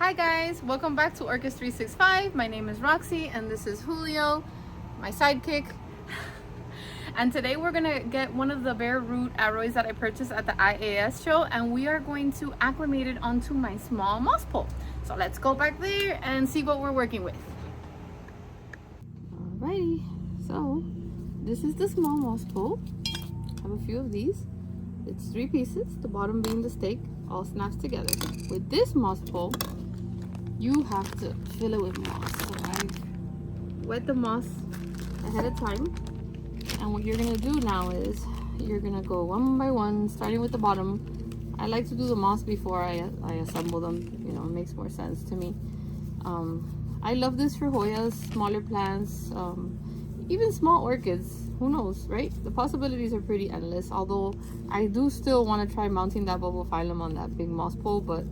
Hi guys, welcome back to Orchis 365. My name is Roxy and this is Julio, my sidekick. And today we're gonna get one of the bare root aroids that I purchased at the IAS show, and we are going to acclimate it onto my small moss pole. So let's go back there and see what we're working with. Alrighty, so this is the small moss pole. I have a few of these. It's 3 pieces, the bottom being the stake, all snaps together. With this moss pole, you have to fill it with moss. So I wet the moss ahead of time. And what you're gonna do now is you're gonna go one by one, starting with the bottom. I like to do the moss before I assemble them. You know, it makes more sense to me. I love this for Hoyas, smaller plants, even small orchids. Who knows, right? The possibilities are pretty endless. Although I do still want to try mounting that bubble phylum on that big moss pole, but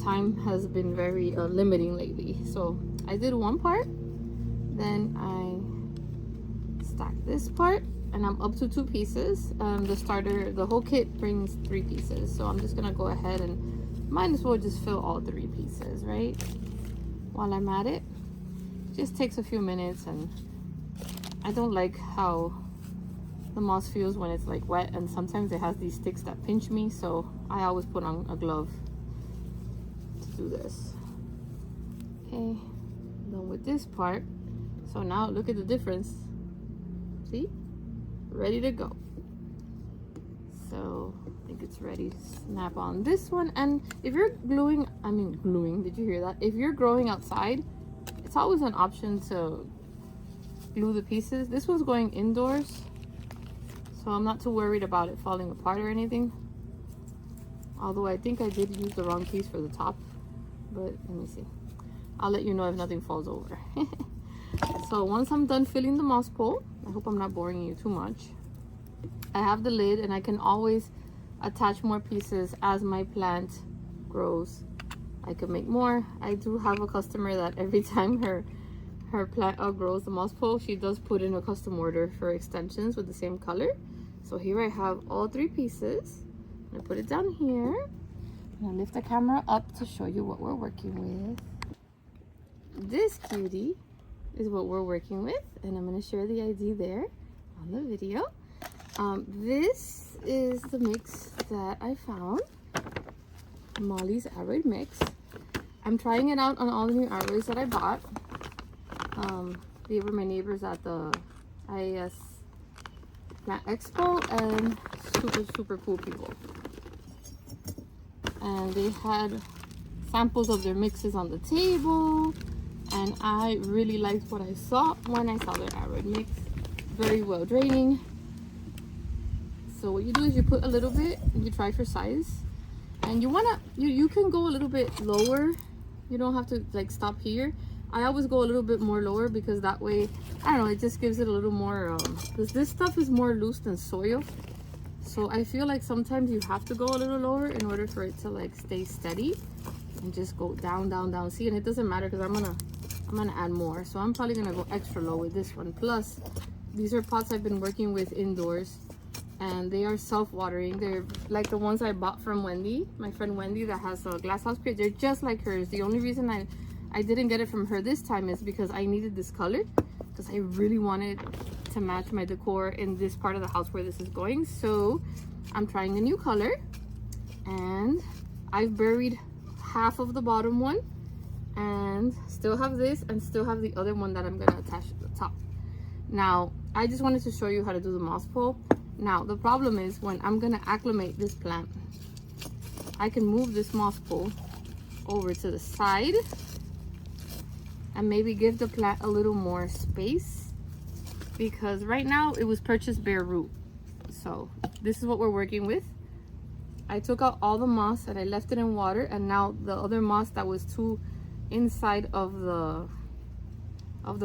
time has been very limiting lately. So I did one part, then I stacked this part, and I'm up to 2 pieces. The starter, the whole kit brings 3 pieces, so I'm just gonna go ahead and might as well just fill all 3 pieces, right? While I'm at it, just takes a few minutes. And I don't like how the moss feels when it's like wet, and sometimes it has these sticks that pinch me, so I always put on a glove to do this. Okay, done with this part. So now look at the difference. See? Ready to go. So I think it's ready to snap on this one. And if you're gluing, did you hear that? If you're growing outside, it's always an option to glue the pieces. This was going indoors, so I'm not too worried about it falling apart or anything. Although I think I did use the wrong piece for the top, but let me see. I'll let you know if nothing falls over. So once I'm done filling the moss pole, I hope I'm not boring you too much, I have the lid, and I can always attach more pieces as my plant grows. I could make more. I do have a customer that every time her plant outgrows the moss pole, she does put in a custom order for extensions with the same color. So here I have all 3 pieces. I'm gonna put it down here. I'm gonna lift the camera up to show you what we're working with. This cutie is what we're working with, and I'm gonna share the ID there on the video. This is the mix that I found, Molly's Aroid mix. I'm trying it out on all the new aroids that I bought. They were my neighbors at the IAS Plant Expo, and super cool people. And they had samples of their mixes on the table, and I really liked what I saw when I saw their aroid mix. Very well draining. So what you do is you put a little bit and you try for size, and you can go a little bit lower. You don't have to like stop here. I always go a little bit more lower, because that way, I don't know, it just gives it a little more, because this stuff is more loose than soil. So I feel like sometimes you have to go a little lower in order for it to like stay steady, and just go down, down, down. See, and it doesn't matter because I'm gonna add more. So I'm probably gonna go extra low with this one. Plus, these are pots I've been working with indoors, and they are self-watering. They're like the ones I bought from Wendy, my friend Wendy, that has a glass house crate. They're just like hers. The only reason I didn't get it from her this time is because I needed this color, because I really wanted to match my decor in this part of the house where this is going. So I'm trying a new color, and I've buried half of the bottom one, and still have this, and still have the other one that I'm gonna attach to the top. Now I just wanted to show you how to do the moss pole. Now the problem is, when I'm gonna acclimate this plant, I can move this moss pole over to the side and maybe give the plant a little more space, because right now it was purchased bare root. So this is what we're working with. I took out all the moss and I left it in water, and now the other moss that was too inside of the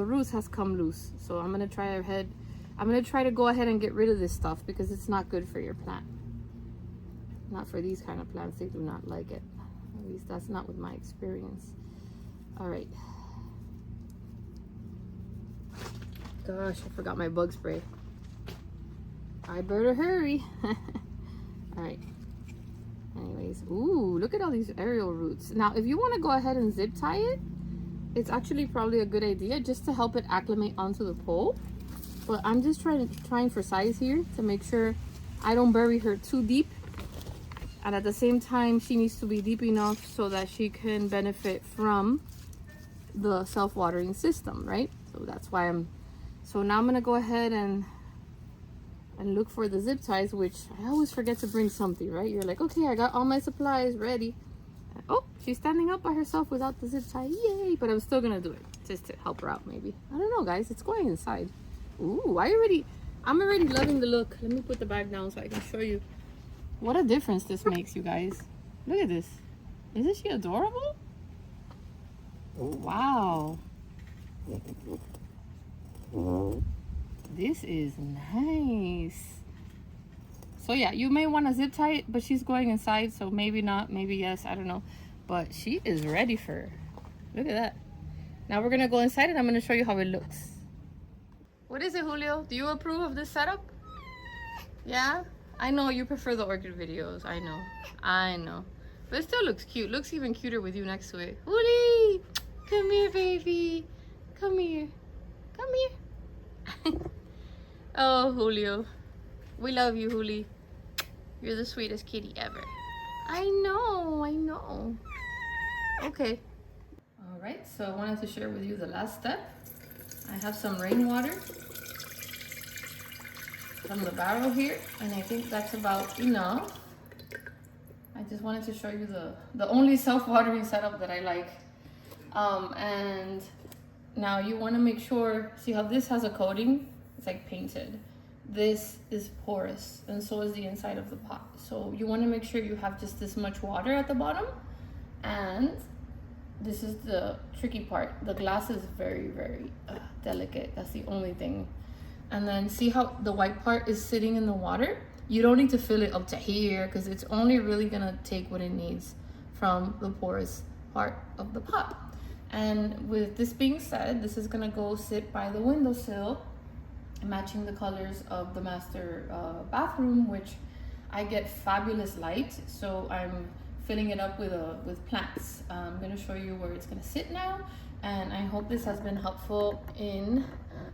roots has come loose. So I'm gonna try to go ahead and get rid of this stuff, because it's not good for your plant. Not for these kind of plants. They do not like it. At least that's not with my experience. All right. Gosh, I forgot my bug spray. I better hurry. All right. Anyways, ooh, look at all these aerial roots. Now, if you want to go ahead and zip tie it, it's actually probably a good idea just to help it acclimate onto the pole. But I'm just trying for size here to make sure I don't bury her too deep. And at the same time, she needs to be deep enough so that she can benefit from the self-watering system, right? So that's why so now I'm gonna go ahead and look for the zip ties, which I always forget to bring something, right? You're like, okay, I got all my supplies ready. Oh, she's standing up by herself without the zip tie, yay! But I'm still gonna do it just to help her out, maybe. I don't know, guys, it's going inside. Ooh, I'm already loving the look. Let me put the bag down so I can show you what a difference this makes, you guys. Look at this. Isn't she adorable? Wow. This is nice. So yeah, you may want to zip tie it, but she's going inside, so maybe not, maybe yes, I don't know. But she is ready for her. Look at that. Now we're gonna go inside and I'm gonna show you how it looks. What is it, Julio? Do you approve of this setup? Yeah? I know you prefer the orchid videos. I know. But it still looks cute. Looks even cuter with you next to it. Juli! Come here, baby. Come here. Come here. Oh, Julio. We love you, Juli. You're the sweetest kitty ever. I know. Okay. All right, so I wanted to share with you the last step. I have some rainwater from the barrel here, and I think that's about enough. I just wanted to show you the only self-watering setup that I like. And now you want to make sure, see how this has a coating? It's like painted. This is porous, and so is the inside of the pot. So you want to make sure you have just this much water at the bottom. And this is the tricky part. The glass is very, very delicate. That's the only thing. And then see how the white part is sitting in the water? You don't need to fill it up to here because it's only really gonna take what it needs from the porous part of the pot. And with this being said, this is gonna go sit by the windowsill, matching the colors of the master bathroom, which I get fabulous light. So I'm filling it up with plants. I'm gonna show you where it's gonna sit now. And I hope this has been helpful in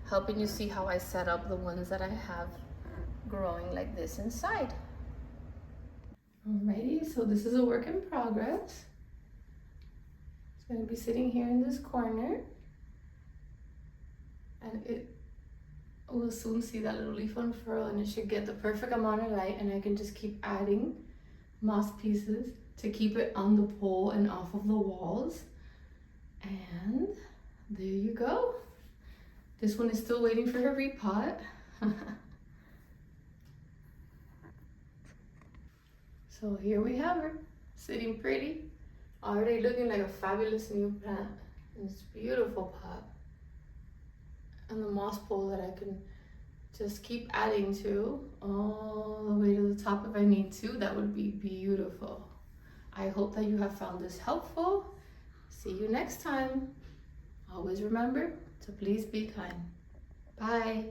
helping you see how I set up the ones that I have growing like this inside. Alrighty, so this is a work in progress. It's gonna be sitting here in this corner. And it will soon see that little leaf unfurl, and it should get the perfect amount of light, and I can just keep adding moss pieces to keep it on the pole and off of the walls. And there you go. This one is still waiting for her repot. So here we have her, sitting pretty, already looking like a fabulous new plant in this beautiful pot. And the moss pole that I can just keep adding to all the way to the top if I need to. That would be beautiful. I hope that you have found this helpful. See you next time. Always remember to please be kind. Bye.